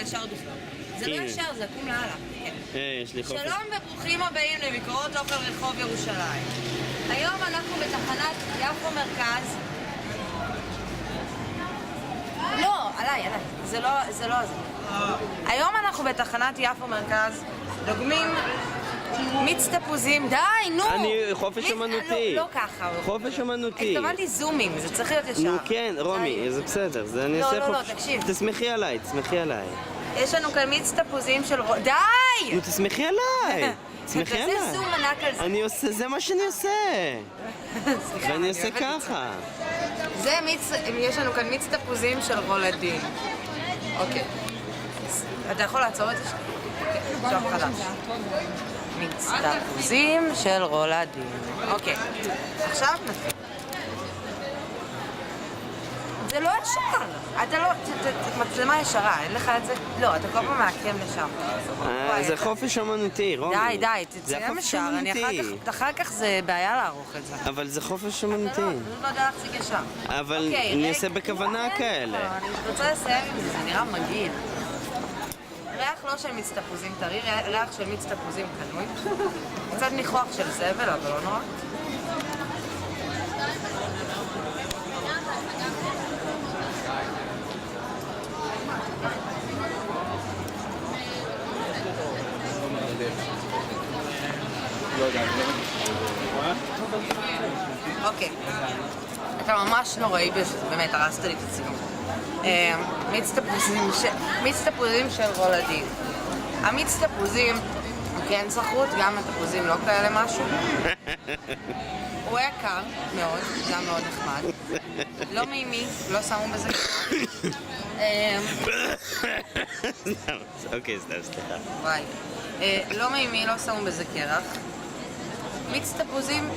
ישר בכלל. זה לא ישר, זה עקום להלאה. יש לי חופש. שלום וברוכים הבאים לביקורות אוכל רחוב ירושלים. היום אנחנו בתחנת יפו מרכז. לא, עליי. זה לא זה. היום אנחנו בתחנת יפו מרכז, דוגמים מיץ תפוזים. די, נו! אני חופש אמנותי. לא ככה. חופש אמנותי. התכוונתי זומים, זה צריך להיות ישר. נו כן, רומי, זה בסדר. זה אני אעשה לא, חופש. תקשיב. תסמכי עליי, תסמכי עליי. יש לנו כאן מיץ תפוזים של די! נו, תסמכי עליי. תסמכי עליי. תעשה זום ענק על זה. אני עושה, זה מה שאני עושה. ואני עושה ככה. זה מיץ, יש לנו כאן מיץ תפוזים של רולדין. אוקיי. אתה יכול לעצור את זה? עכשיו חדש. מיץ תפוזים של רולדין. אוקיי. עכשיו נתחיל. זה לא ישר. אתה לא... מצלמה ישרה, אין לך את זה? לא, אתה כל פעם מעקם לשם. זה חופש אמנותי, רומי. די, תצלם ישר. אחר כך זה בעיה לערוך את זה. אבל זה חופש אמנותי. אני לא יודע להחזיק ישר. אבל אני אעשה בכוונה כאלה. אני רוצה לסיים עם זה, זה נראה מגעיל. ריח לא של מיץ תפוזים טרי, ריח של מיץ תפוזים קנוי. קצת ניחוח של זבל, אבל לא נורא. אוקיי. אתה ממש נוראי בזה, באמת, הרסת לי את הצילום. מיץ תפוזים של רולדין. המיץ תפוזים הוא כן סחרוט, גם התפוזים לא כאלה משהו. הוא היה קר מאוד, זה היה מאוד נחמד. לא מימי, לא שמו בזה קרח. אוקיי, סליחה. וואי. לא מימי, לא שמו בזה קרח. מיץ תפוזים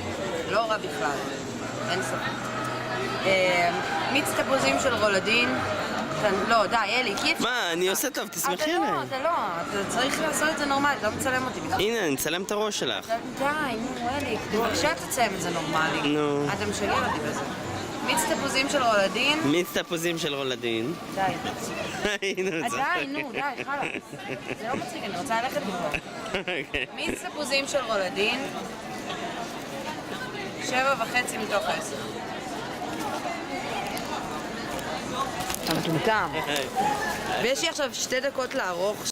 לא רע בכלל, אין ספק. מיץ תפוזים של רולדין, לא, די, אלי, כי אפשר... מה, אני עושה טוב, תסמכי עליי. אתה צריך לעשות את זה נורמלי, אתה לא מצלם אותי בכלל. הנה, אני אצלם את הראש שלך. די, נו, אלי, בבקשה תצלם את זה נורמלי. נו. אתה משגע אותי בזה. מיץ תפוזים של רולדין. מיץ תפוזים של רולדין. די. די, חלאס. זה לא מצחיק, אני רוצה ללכת מפה. מיץ תפוזים של רולדין. 7.5 מתוך 10. אתה מטומטם. ויש לי עכשיו 2 דקות לערוך